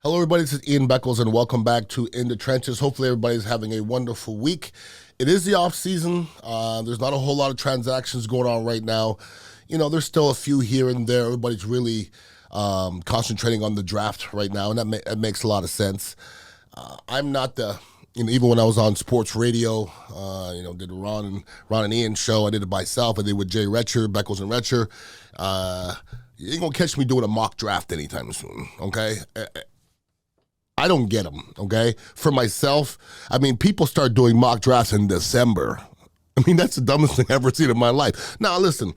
Hello, everybody. This is Ian Beckles, and welcome back to In the Trenches. Hopefully, everybody's having a wonderful week. It is the offseason. There's not a whole lot of transactions going on right now. You know, there's still a few here and there. Everybody's really concentrating on the draft right now, and that makes a lot of sense. I'm not even when I was on sports radio, did the Ron and Ian show, I did it myself. I did with Jay Retcher, Beckles and Retcher. You ain't going to catch me doing a mock draft anytime soon, okay? I don't get them, okay? For myself, people start doing mock drafts in December. That's the dumbest thing I've ever seen in my life. Now, listen,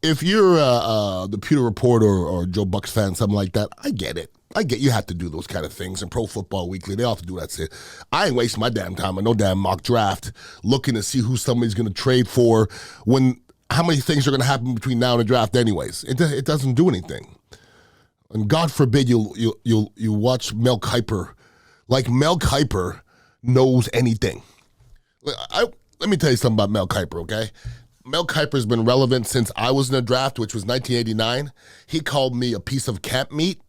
if you're the Pewter Report or Joe Bucks fan, something like that, I get it. You have to do those kind of things. In Pro Football Weekly, they all have to do that shit. I ain't wasting my damn time on no damn mock draft looking to see who somebody's going to trade for when how many things are going to happen between now and the draft anyways. It doesn't do anything. And God forbid you watch Mel Kiper, like Mel Kiper knows anything. Let me tell you something about Mel Kiper, okay? Mel Kiper's been relevant since I was in the draft, which was 1989. He called me a piece of camp meat,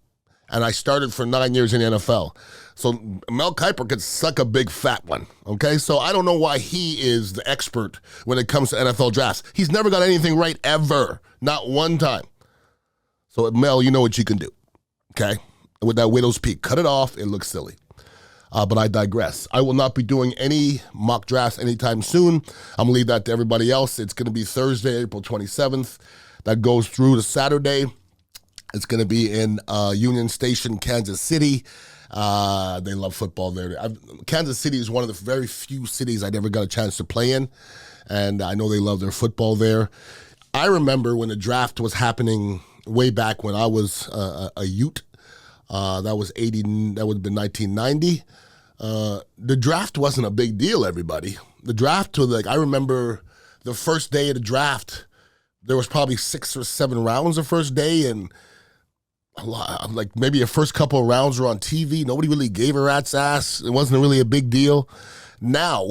and I started for 9 years in the NFL. So Mel Kiper could suck a big fat one, okay? So I don't know why he is the expert when it comes to NFL drafts. He's never got anything right ever, not one time. So, Mel, you know what you can do, okay? With that widow's peak, cut it off. It looks silly. But I digress. I will not be doing any mock drafts anytime soon. I'm going to leave that to everybody else. It's going to be Thursday, April 27th. That goes through to Saturday. It's going to be in Union Station, Kansas City. They love football there. Kansas City is one of the very few cities I never got a chance to play in, and I know they love their football there. I remember when the draft was happening way back when I was a Ute. That would have been 1990. The draft wasn't a big deal, everybody. The draft was I remember the first day of the draft, there was probably 6 or 7 rounds the first day, and maybe the first couple of rounds were on TV. Nobody really gave a rat's ass. It wasn't really a big deal. Now,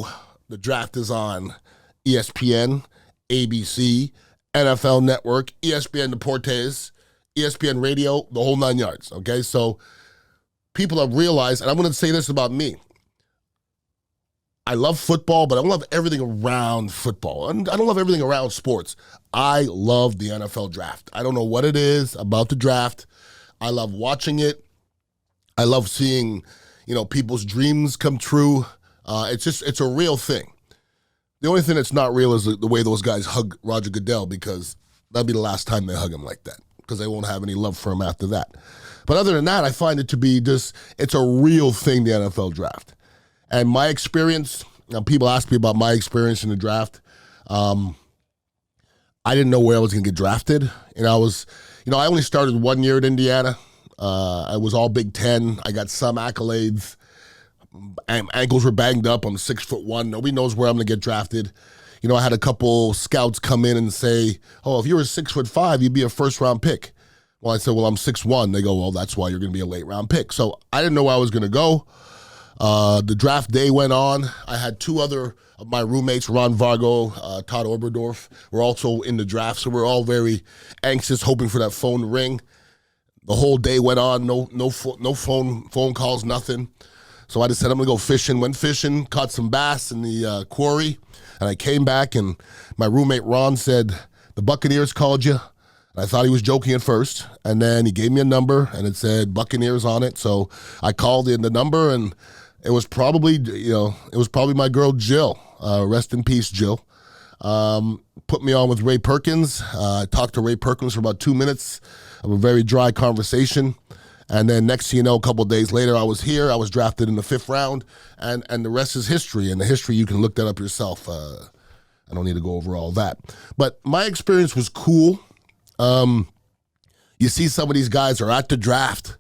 the draft is on ESPN, ABC, NFL Network, ESPN Deportes, ESPN Radio, the whole 9 yards, okay? So people have realized, and I'm going to say this about me. I love football, but I don't love everything around football. And I don't love everything around sports. I love the NFL draft. I don't know what it is about the draft. I love watching it. I love seeing, people's dreams come true. It's a real thing. The only thing that's not real is the way those guys hug Roger Goodell, because that'll be the last time they hug him like that, because they won't have any love for him after that. But other than that, I find it to be it's a real thing, the NFL draft. And my experience, people ask me about my experience in the draft. I didn't know where I was going to get drafted. And I only started 1 year at Indiana. I was all Big Ten. I got some accolades. Ankles were banged up. I'm 6'1". Nobody knows where I'm going to get drafted. I had a couple scouts come in and say, "Oh, if you were 6'5", you'd be a first-round pick." Well, I said, "Well, I'm 6'1". They go, "Well, that's why you're going to be a late-round pick." So I didn't know where I was going to go. The draft day went on. I had 2 other of my roommates, Ron Vargo, Todd Oberdorf, were also in the draft. So we're all very anxious, hoping for that phone to ring. The whole day went on. No phone calls, nothing. So I just said, I'm going to go fishing. Went fishing, caught some bass in the quarry. And I came back, and my roommate Ron said, "The Buccaneers called you." And I thought he was joking at first. And then he gave me a number, and it said Buccaneers on it. So I called in the number, and it was probably my girl Jill. Rest in peace, Jill. Put me on with Ray Perkins. I talked to Ray Perkins for about 2 minutes of a very dry conversation. And then next thing you know, a couple of days later, I was here. I was drafted in the 5th round, and the rest is history. And the history, you can look that up yourself. I don't need to go over all that. But my experience was cool. You see some of these guys are at the draft.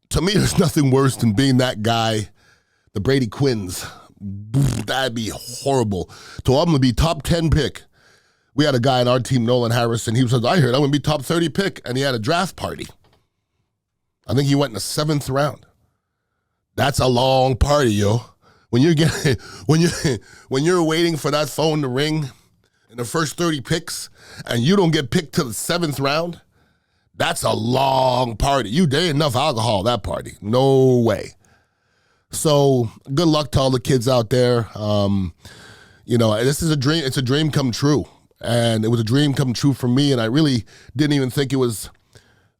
To me, there's nothing worse than being that guy, the Brady Quinns. That'd be horrible. So I'm going to be top 10 pick. We had a guy on our team, Nolan Harrison. He said, "I heard I'm going to be top 30 pick." And he had a draft party. I think he went in the 7th round. That's a long party, yo. When you're waiting for that phone to ring in the first 30 picks and you don't get picked to the 7th round, That's a long party. There ain't enough alcohol at that party. No way. So good luck to all the kids out there. This is a dream. It's a dream come true. And it was a dream come true for me, and I really didn't even think it was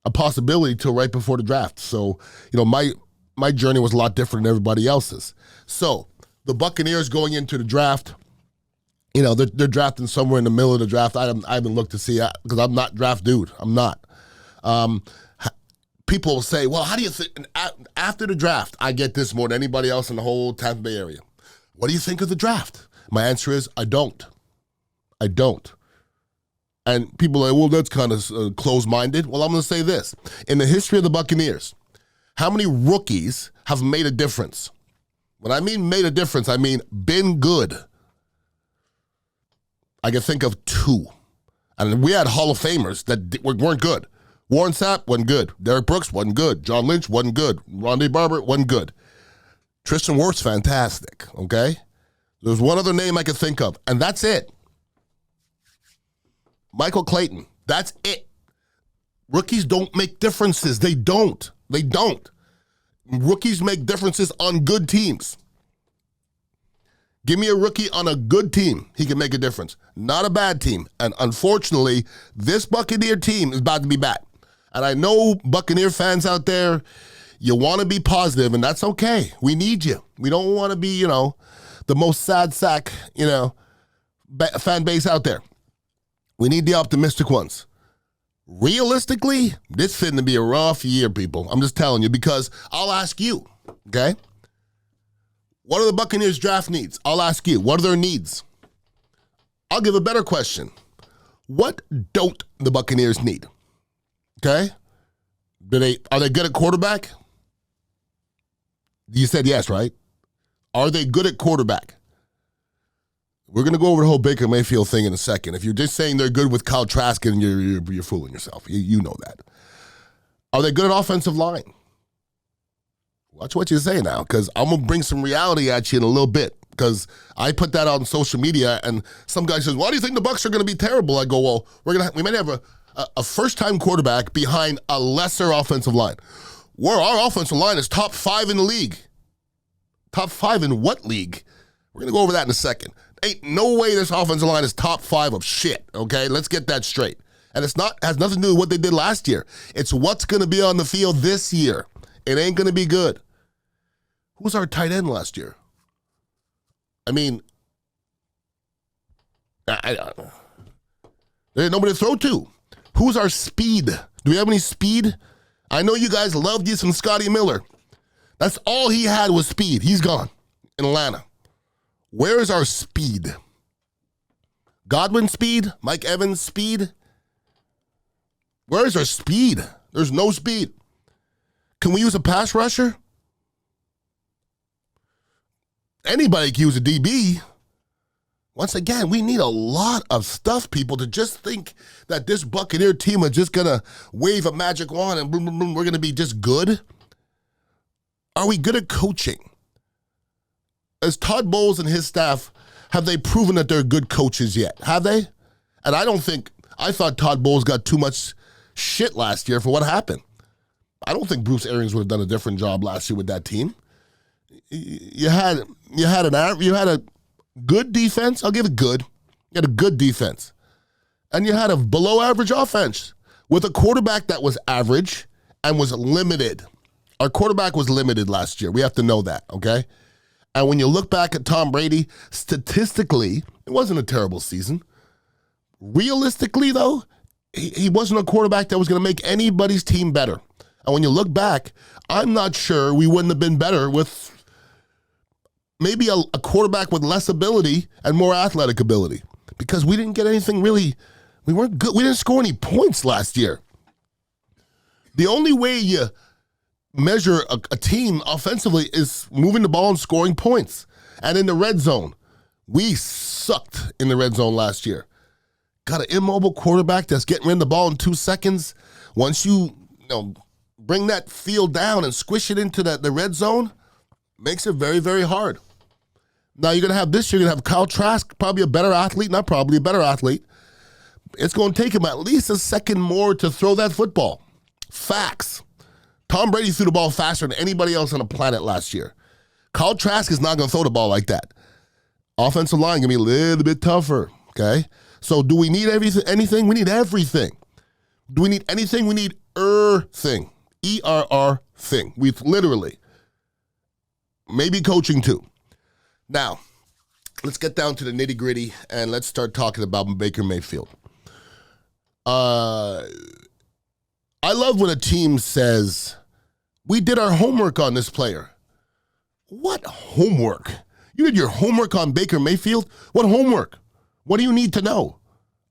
a possibility till right before the draft. So, my journey was a lot different than everybody else's. So the Buccaneers going into the draft, they're drafting somewhere in the middle of the draft. I haven't looked to see, because I'm not draft dude. I'm not. People will say, well, how do you think, after the draft, I get this more than anybody else in the whole Tampa Bay area. What do you think of the draft? My answer is, I don't. And people are like, well, that's kind of closed-minded. Well, I'm going to say this. In the history of the Buccaneers, how many rookies have made a difference? When I mean made a difference, I mean been good. I can think of 2. And we had Hall of Famers that weren't good. Warren Sapp wasn't good. Derek Brooks wasn't good. John Lynch wasn't good. Rondé Barber wasn't good. Tristan Wirfs, fantastic, okay? There's one other name I could think of, and that's it. Michael Clayton, that's it. Rookies don't make differences. They don't. Rookies make differences on good teams. Give me a rookie on a good team. He can make a difference. Not a bad team. And unfortunately, this Buccaneer team is about to be bad. And I know Buccaneer fans out there, you want to be positive, and that's okay. We need you. We don't want to be, the most sad sack, fan base out there. We need the optimistic ones. Realistically, this fitting to be a rough year, people. I'm just telling you, because I'll ask you, okay? What are the Buccaneers' draft needs? I'll ask you, what are their needs? I'll give a better question. What don't the Buccaneers need? Okay? Are they good at quarterback? You said yes, right? Are they good at quarterback? We're going to go over the whole Baker Mayfield thing in a second. If you're just saying they're good with Kyle Trask, you're fooling yourself. You know that. Are they good at offensive line? Watch what you say now, because I'm going to bring some reality at you in a little bit, because I put that out on social media, and some guy says, why do you think the Bucs are going to be terrible? I go, well, we might have a first-time quarterback behind a lesser offensive line. Where our offensive line is top 5 in the league. Top 5 in what league? We're going to go over that in a second. Ain't no way this offensive line is top 5 of shit, okay? Let's get that straight. And has nothing to do with what they did last year. It's what's going to be on the field this year. It ain't going to be good. Who's our tight end last year? I mean, there ain't nobody to throw to. Who's our speed? Do we have any speed? I know you guys loved you some Scotty Miller. That's all he had was speed. He's gone in Atlanta. Where is our speed? Godwin speed? Mike Evans speed? Where is our speed? There's no speed. Can we use a pass rusher? Anybody can use a DB. Once again, we need a lot of stuff, people, to just think that this Buccaneer team are just going to wave a magic wand and boom, boom, boom, we're going to be just good. Are we good at coaching? As Todd Bowles and his staff, have they proven that they're good coaches yet? Have they? And I thought Todd Bowles got too much shit last year for what happened. I don't think Bruce Arians would have done a different job last year with that team. You had a good defense. I'll give it good. You had a good defense. And you had a below average offense with a quarterback that was average and was limited. Our quarterback was limited last year. We have to know that, okay? And when you look back at Tom Brady, statistically, it wasn't a terrible season. Realistically, though, he wasn't a quarterback that was going to make anybody's team better. And when you look back, I'm not sure we wouldn't have been better with maybe a quarterback with less ability and more athletic ability, because we didn't get anything really. We weren't good. We didn't score any points last year. The only way you measure a team offensively is moving the ball and scoring points. And in the red zone, we sucked in the red zone last year. Got an immobile quarterback that's getting rid of the ball in 2 seconds. Once you bring that field down and squish it into the red zone, makes it very, very hard. Now you're going to have you're going to have Kyle Trask, probably a better athlete, not probably, a better athlete. It's going to take him at least a second more to throw that football. Facts. Tom Brady threw the ball faster than anybody else on the planet last year. Kyle Trask is not going to throw the ball like that. Offensive line going to be a little bit tougher, okay? So do we need anything? We need everything. Do we need anything? We need thing. ERR thing. We literally. Maybe coaching too. Now, let's get down to the nitty-gritty and let's start talking about Baker Mayfield. I love when a team says, we did our homework on this player. What homework? You did your homework on Baker Mayfield? What homework? What do you need to know?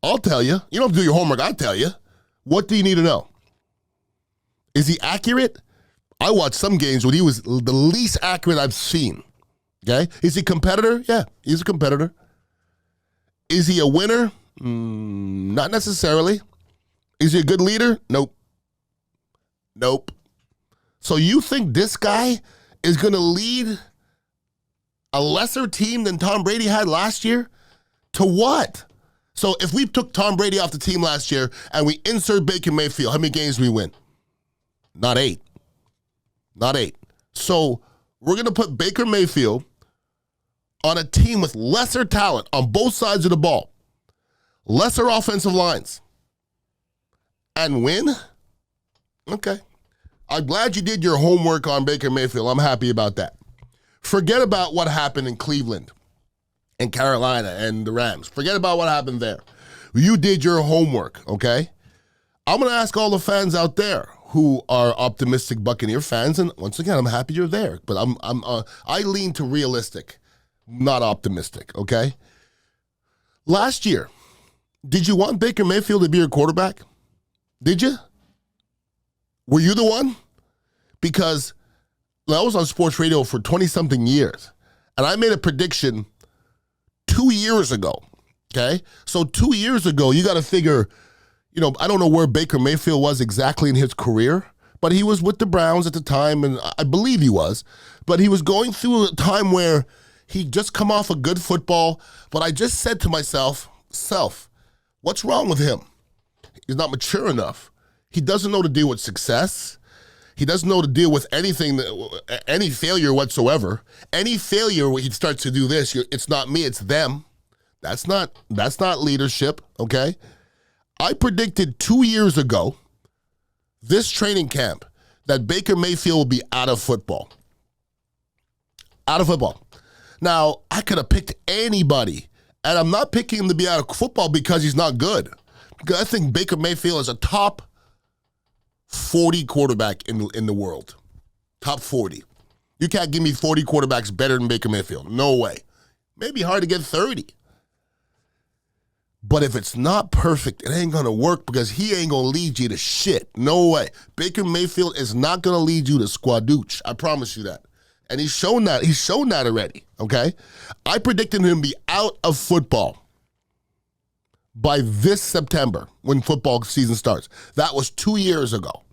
I'll tell you. You don't have to do your homework, I'll tell you. What do you need to know? Is he accurate? I watched some games when he was the least accurate I've seen. Okay? Is he a competitor? Yeah, he's a competitor. Is he a winner? Not necessarily. Is he a good leader? Nope. So you think this guy is going to lead a lesser team than Tom Brady had last year? To what? So if we took Tom Brady off the team last year and we insert Baker Mayfield, how many games do we win? Not 8. So we're going to put Baker Mayfield on a team with lesser talent on both sides of the ball, lesser offensive lines, and win? Okay. I'm glad you did your homework on Baker Mayfield. I'm happy about that. Forget about what happened in Cleveland and Carolina and the Rams. Forget about what happened there. You did your homework, okay? I'm going to ask all the fans out there who are optimistic Buccaneer fans, and once again, I'm happy you're there, but I lean to realistic, not optimistic, okay? Last year, did you want Baker Mayfield to be your quarterback? Did you? Were you the one? Because I was on sports radio for 20-something years, and I made a prediction 2 years ago, okay? So 2 years ago, you got to figure, I don't know where Baker Mayfield was exactly in his career, but he was with the Browns at the time, and I believe he was. But he was going through a time where he'd just come off a good football, but I just said to myself, what's wrong with him? He's not mature enough. He doesn't know to deal with success. He doesn't know to deal with anything, any failure whatsoever. Any failure where he starts to do this, it's not me, it's them. That's not leadership, okay? I predicted 2 years ago, this training camp, that Baker Mayfield will be out of football. Out of football. Now, I could have picked anybody, and I'm not picking him to be out of football because he's not good. Because I think Baker Mayfield is a top 40 quarterback in the world. Top 40. You can't give me 40 quarterbacks better than Baker Mayfield. No way. Maybe hard to get 30. But if it's not perfect, it ain't going to work because he ain't going to lead you to shit. No way. Baker Mayfield is not going to lead you to squadooch. I promise you that. And he's shown that. He's shown that already, okay? I predicted him to be out of football by this September when football season starts. That was 2 years ago.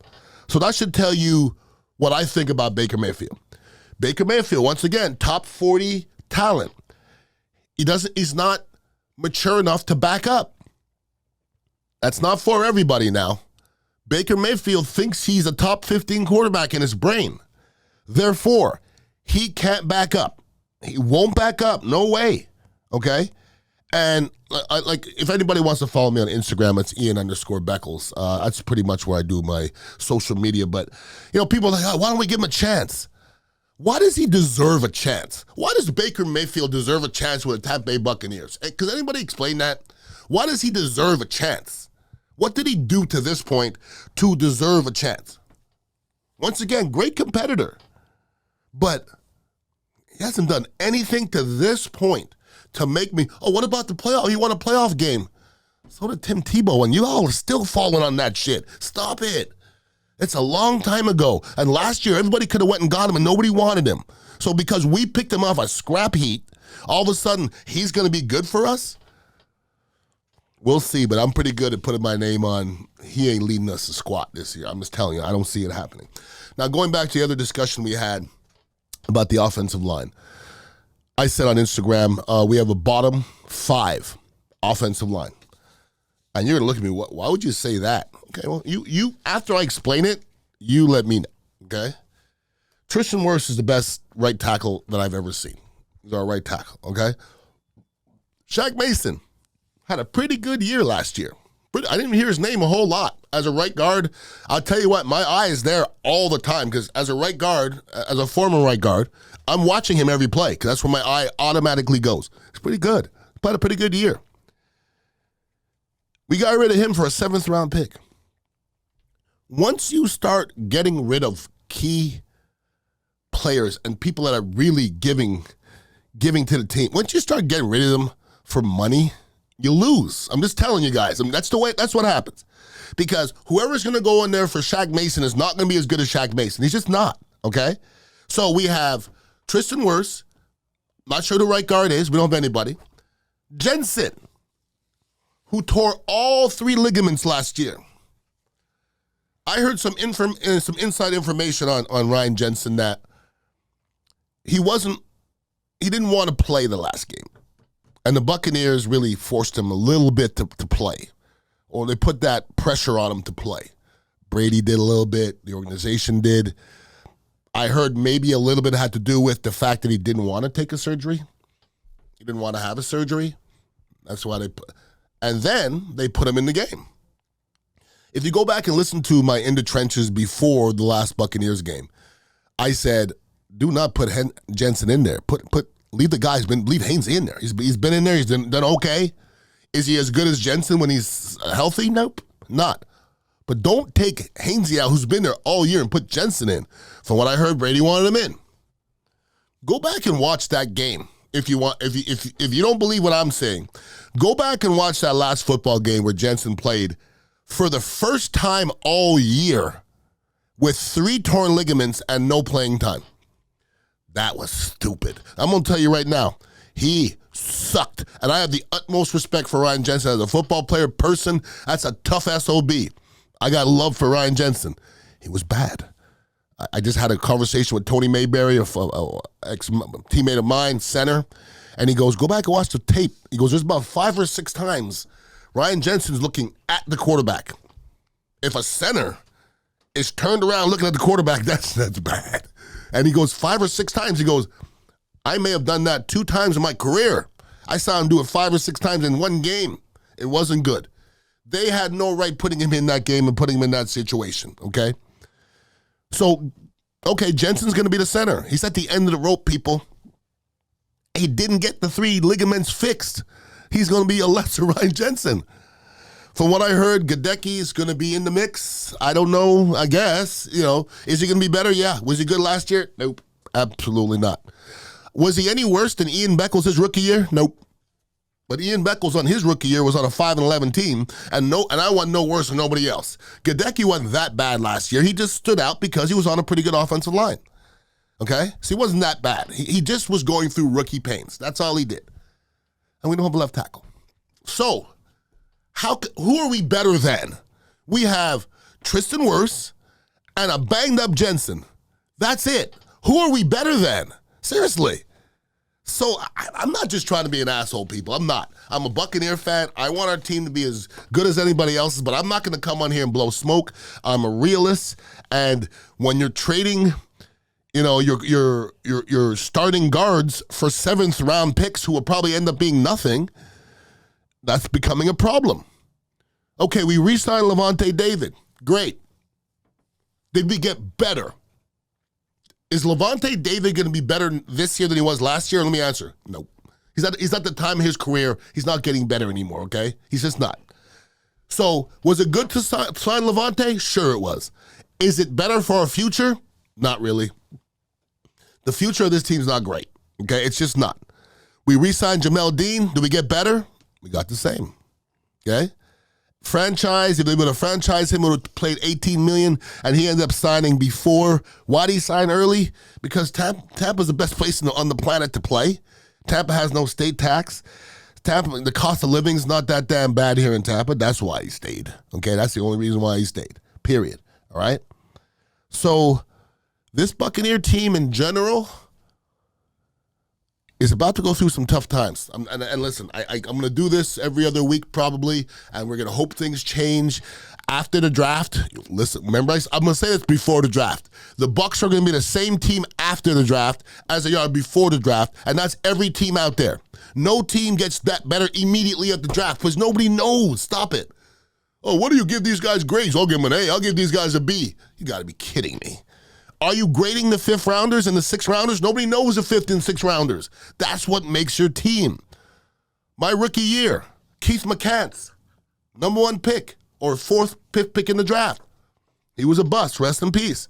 So that should tell you what I think about Baker Mayfield. Baker Mayfield, once again, top 40 talent. He's not mature enough to back up. That's not for everybody now. Baker Mayfield thinks he's a top 15 quarterback in his brain. Therefore, he can't back up. He won't back up. No way. Okay? And if anybody wants to follow me on Instagram, it's Ian_Beckles. That's pretty much where I do my social media. But, people are like, why don't we give him a chance? Why does he deserve a chance? Why does Baker Mayfield deserve a chance with the Tampa Bay Buccaneers? Could anybody explain that? Why does he deserve a chance? What did he do to this point to deserve a chance? Once again, great competitor. But he hasn't done anything to this point to make me, what about the playoff? He won a playoff game. So did Tim Tebow, and you all are still falling on that shit. Stop it. It's a long time ago. And last year, everybody could have went and got him, and nobody wanted him. So because we picked him off a scrap heap, all of a sudden, he's going to be good for us? We'll see, but I'm pretty good at putting my name on. He ain't leading us to squat this year. I'm just telling you, I don't see it happening. Now, going back to the other discussion we had about the offensive line. I said on Instagram, we have a bottom 5 offensive line. And you're going to look at me, why would you say that? Okay, well, you after I explain it, you let me know, okay? Tristan Wirfs is the best right tackle that I've ever seen. He's our right tackle, okay? Shaq Mason had a pretty good year last year. I didn't hear his name a whole lot. As a right guard, I'll tell you what, my eye is there all the time because as a right guard, as a former right guard, I'm watching him every play because that's where my eye automatically goes. It's pretty good. He played a pretty good year. We got rid of him for a 7th-round pick. Once you start getting rid of key players and people that are really giving to the team, once you start getting rid of them for money, you lose. I'm just telling you guys. That's what happens. Because whoever's going to go in there for Shaq Mason is not going to be as good as Shaq Mason. He's just not, okay? So we have Tristan Wirfs. Not sure who the right guard is. We don't have anybody. Jensen, who tore all 3 ligaments last year. I heard some inside information on Ryan Jensen that he didn't want to play the last game. And the Buccaneers really forced him a little bit to play. Or they put that pressure on him to play. Brady did a little bit. The organization did. I heard maybe a little bit had to do with the fact that he didn't want to take a surgery. He didn't want to have a surgery. That's why and then they put him in the game. If you go back and listen to my In the Trenches before the last Buccaneers game, I said, do not put Jensen in there. Leave the guy. Leave Haynes in there. He's been in there. He's done okay. Is he as good as Jensen when he's healthy? Nope, not. But don't take Haynes out, who's been there all year, and put Jensen in. From what I heard, Brady wanted him in. Go back and watch that game if you want. If you don't believe what I'm saying, go back and watch that last football game where Jensen played for the first time all year with 3 torn ligaments and no playing time. That was stupid. I'm going to tell you right now, he sucked. And I have the utmost respect for Ryan Jensen as a football player, person. That's a tough SOB. I got love for Ryan Jensen. He was bad. I just had a conversation with Tony Mayberry, an ex-teammate of mine, center, and he goes, go back and watch the tape. He goes, there's about 5 or 6 times Ryan Jensen's looking at the quarterback. If a center is turned around looking at the quarterback, that's bad. And he goes 5 or 6 times. He goes, I may have done that 2 times in my career. I saw him do it 5 or 6 times in one game. It wasn't good. They had no right putting him in that game and putting him in that situation, okay? So, okay, Jensen's going to be the center. He's at the end of the rope, people. He didn't get the 3 ligaments fixed. He's going to be a lesser Ryan Jensen. From what I heard, Gadecki is going to be in the mix. I don't know, I guess. Is he going to be better? Yeah. Was he good last year? Nope. Absolutely not. Was he any worse than Ian Beckles his rookie year? Nope. But Ian Beckles on his rookie year was on a 5-11 team, and I wasn't no worse than nobody else. Gadecki wasn't that bad last year. He just stood out because he was on a pretty good offensive line. Okay? So he wasn't that bad. He just was going through rookie pains. That's all he did. And we don't have a left tackle. So, who are we better than? We have Tristan Wirfs and a banged-up Jensen. That's it. Who are we better than? Seriously. So I'm not just trying to be an asshole, people. I'm not. I'm a Buccaneer fan. I want our team to be as good as anybody else's, but I'm not going to come on here and blow smoke. I'm a realist, and when you're trading, your starting guards for 7th-round picks who will probably end up being nothing, that's becoming a problem. Okay, we re-signed Levante David. Great. Did we get better? Is Levante David going to be better this year than he was last year? Let me answer. No. He's at the time of his career. He's not getting better anymore, okay? He's just not. So, was it good to sign Levante? Sure it was. Is it better for our future? Not really. The future of this team's not great, okay? It's just not. We re-signed Jamel Dean. Do we get better? We got the same, okay? Franchise, if they would have franchised him, would have played $18 million, and he ended up signing before. Why did he sign early? Because Tampa's the best place on the planet to play. Tampa has no state tax. Tampa, the cost of living is not that damn bad here in Tampa. That's why he stayed. Okay, that's the only reason why he stayed. Period. All right? So, this Buccaneer team in general is about to go through some tough times. And listen, I'm going to do this every other week probably, and we're going to hope things change after the draft. Listen, remember, I'm going to say this before the draft. The Bucs are going to be the same team after the draft as they are before the draft, and that's every team out there. No team gets that better immediately at the draft because nobody knows. Stop it. Oh, what do you give these guys grades? I'll give them an A. I'll give these guys a B. You got to be kidding me. Are you grading the 5th rounders and the 6th rounders? Nobody knows the 5th and 6th rounders. That's what makes your team. My rookie year, Keith McCants, number 1 pick or 4th, 5th pick in the draft. He was a bust, rest in peace.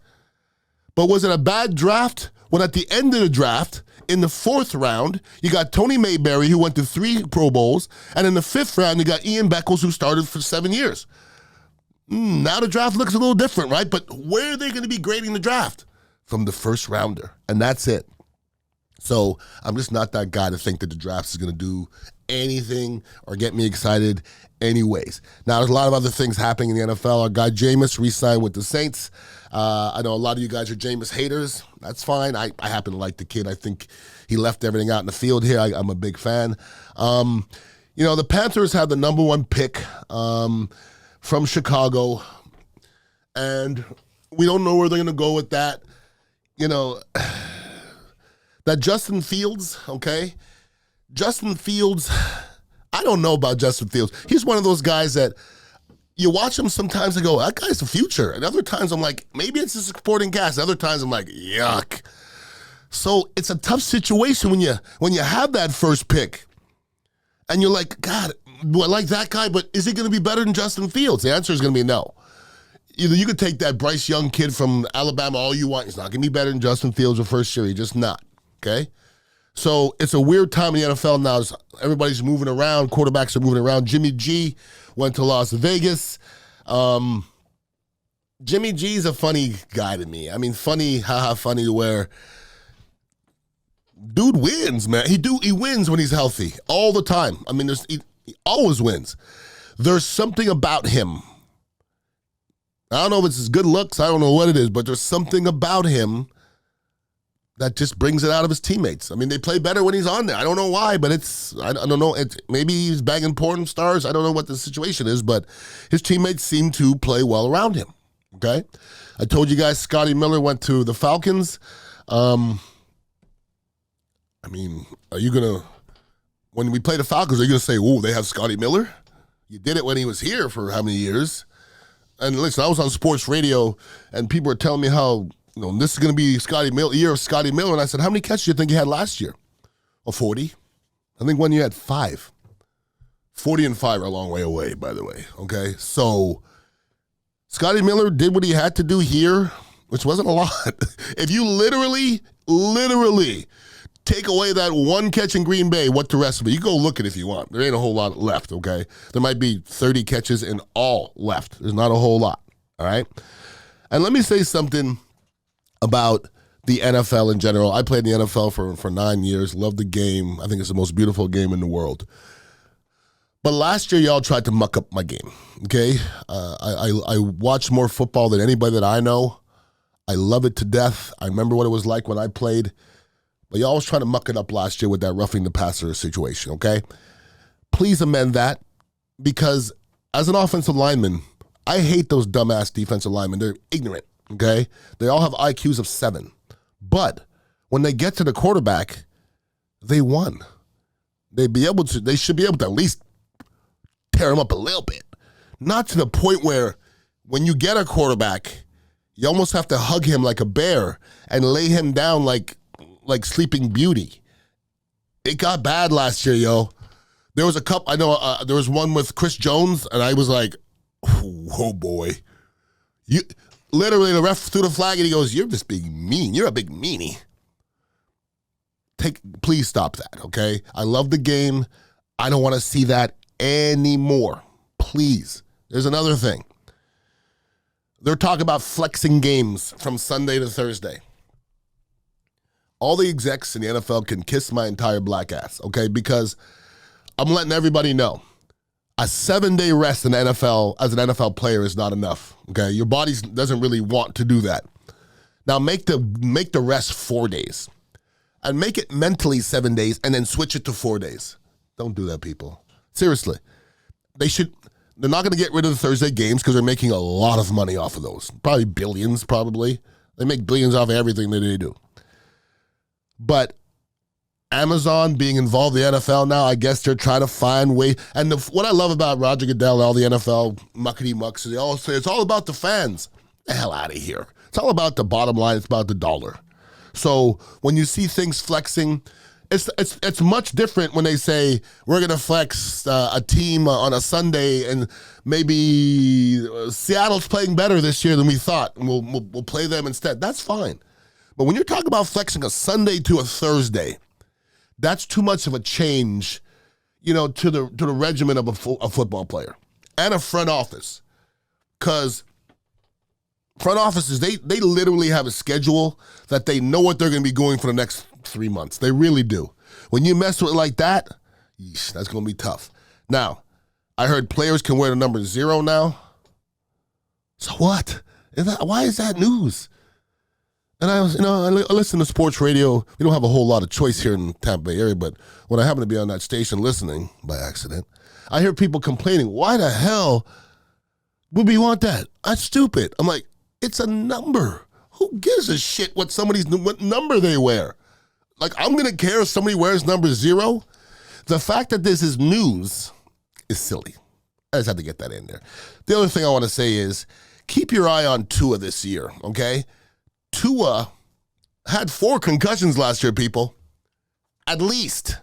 But was it a bad draft when at the end of the draft, in the 4th round, you got Tony Mayberry, who went to 3 Pro Bowls, and in the 5th round, you got Ian Beckles, who started for 7 years. Now the draft looks a little different, right? But where are they going to be grading the draft? From the 1st rounder, and that's it. So I'm just not that guy to think that the draft is going to do anything or get me excited anyways. Now, there's a lot of other things happening in the NFL. Our guy Jameis re-signed with the Saints. I know a lot of you guys are Jameis haters. That's fine. I happen to like the kid. I think he left everything out in the field here. I'm a big fan. The Panthers have the number 1 pick from Chicago, and we don't know where they're going to go with that. That Justin Fields, okay? Justin Fields, I don't know about Justin Fields. He's one of those guys that you watch him sometimes and go, that guy's the future. And other times I'm like, maybe it's a supporting cast. Other times I'm like, yuck. So it's a tough situation when you have that first pick and you're like, God, do I like that guy, but is he going to be better than Justin Fields? The answer is going to be no. Either you could take that Bryce Young kid from Alabama all you want. He's not going to be better than Justin Fields the first year. He's just not, okay? So it's a weird time in the NFL now. Everybody's moving around. Quarterbacks are moving around. Jimmy G went to Las Vegas. Jimmy G's a funny guy to me. I mean, funny, funny where dude wins, man. He wins when he's healthy all the time. I mean, he always wins. There's something about him. I don't know if it's his good looks. I don't know what it is, but there's something about him that just brings it out of his teammates. I mean, they play better when he's on there. I don't know why, but I don't know. Maybe he's bagging porn stars. I don't know what the situation is, but his teammates seem to play well around him, okay? I told you guys Scotty Miller went to the Falcons. I mean, are you going to, when we play the Falcons, are you going to say, oh, they have Scotty Miller? You did it when he was here for how many years? And listen, I was on sports radio, and people were telling me how, this is going to be year of Scotty Miller. And I said, how many catches do you think he had last year? 40. I think one year had 5. 40 and 5 are a long way away, by the way, okay? So Scotty Miller did what he had to do here, which wasn't a lot. If you literally take away that one catch in Green Bay, what the rest of it? You go look at it if you want. There ain't a whole lot left, okay? There might be 30 catches in all left. There's not a whole lot, all right? And let me say something about the NFL in general. I played in the NFL for 9 years, love the game. I think it's the most beautiful game in the world. But last year, y'all tried to muck up my game, okay? I watched more football than anybody that I know. I love it to death. I remember what it was like when I played. But y'all was trying to muck it up last year with that roughing the passer situation, okay? Please amend that, because as an offensive lineman, I hate those dumbass defensive linemen. They're ignorant, okay? They all have IQs of 7. But when they get to the quarterback, they won. They should be able to at least tear him up a little bit. Not to the point where when you get a quarterback, you almost have to hug him like a bear and lay him down like Sleeping Beauty. It got bad last year, yo. There was a couple, I know there was one with Chris Jones, and I was like, oh boy. Literally, the ref threw the flag, and he goes, you're just being mean. You're a big meanie. Please stop that, okay? I love the game. I don't want to see that anymore. Please. There's another thing. They're talking about flexing games from Sunday to Thursday. All the execs in the NFL can kiss my entire black ass, okay? Because I'm letting everybody know, a 7-day rest in the NFL as an NFL player is not enough, okay? Your body doesn't really want to do that. Now make the rest 4 days. and make it mentally 7 days and then switch it to 4 days. Don't do that, people. Seriously. They're not going to get rid of the Thursday games because they're making a lot of money off of those. Probably billions, probably. They make billions off of everything that they do. But Amazon being involved in the NFL now, I guess they're trying to find ways. And what I love about Roger Goodell and all the NFL muckety-mucks is they all say it's all about the fans. The hell out of here. It's all about the bottom line. It's about the dollar. So when you see things flexing, it's much different when they say we're going to flex a team on a Sunday and maybe Seattle's playing better this year than we thought, and we'll play them instead. That's fine. But when you're talking about flexing a Sunday to a Thursday, that's too much of a change, to the regimen of a football player and a front office. Because front offices, they literally have a schedule that they know what they're going to be going for the next 3 months. They really do. When you mess with it like that, yeesh, that's going to be tough. Now, I heard players can wear the number 0 now. So what? Why is that news? And I listen to sports radio. We don't have a whole lot of choice here in the Tampa Bay area, but when I happen to be on that station listening by accident, I hear people complaining, why the hell would we want that? That's stupid. I'm like, it's a number. Who gives a shit what number they wear? Like, I'm going to care if somebody wears number 0? The fact that this is news is silly. I just had to get that in there. The other thing I want to say is keep your eye on Tua this year, okay? Tua had 4 concussions last year, people. At least.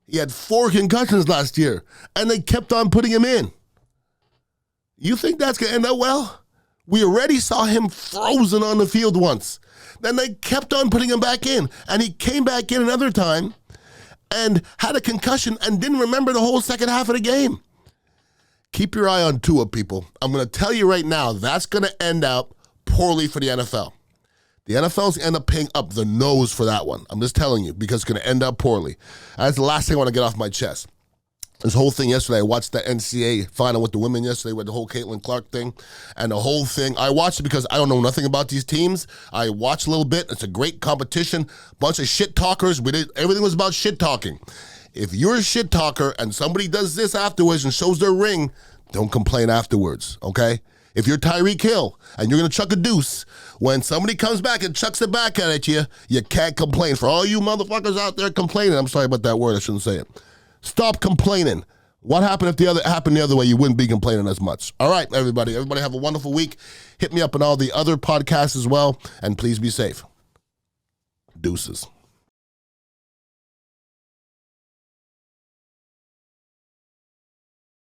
He had 4 concussions last year, and they kept on putting him in. You think that's going to end up well? We already saw him frozen on the field once. Then they kept on putting him back in, and he came back in another time and had a concussion and didn't remember the whole second half of the game. Keep your eye on Tua, people. I'm going to tell you right now, that's going to end up poorly for the NFL. The NFL's going to end up paying up the nose for that one. I'm just telling you, because it's going to end up poorly. That's the last thing I want to get off my chest. This whole thing yesterday, I watched the NCAA final with the women yesterday with the whole Caitlin Clark thing. And the whole thing, I watched it because I don't know nothing about these teams. I watched a little bit. It's a great competition. Bunch of shit talkers. Everything was about shit talking. If you're a shit talker and somebody does this afterwards and shows their ring, don't complain afterwards, okay? If you're Tyreek Hill and you're going to chuck a deuce, when somebody comes back and chucks it back at you, you can't complain. For all you motherfuckers out there complaining, I'm sorry about that word, I shouldn't say it. Stop complaining. What happened if happened the other way? You wouldn't be complaining as much. All right, everybody. Everybody have a wonderful week. Hit me up on all the other podcasts as well, and please be safe. Deuces.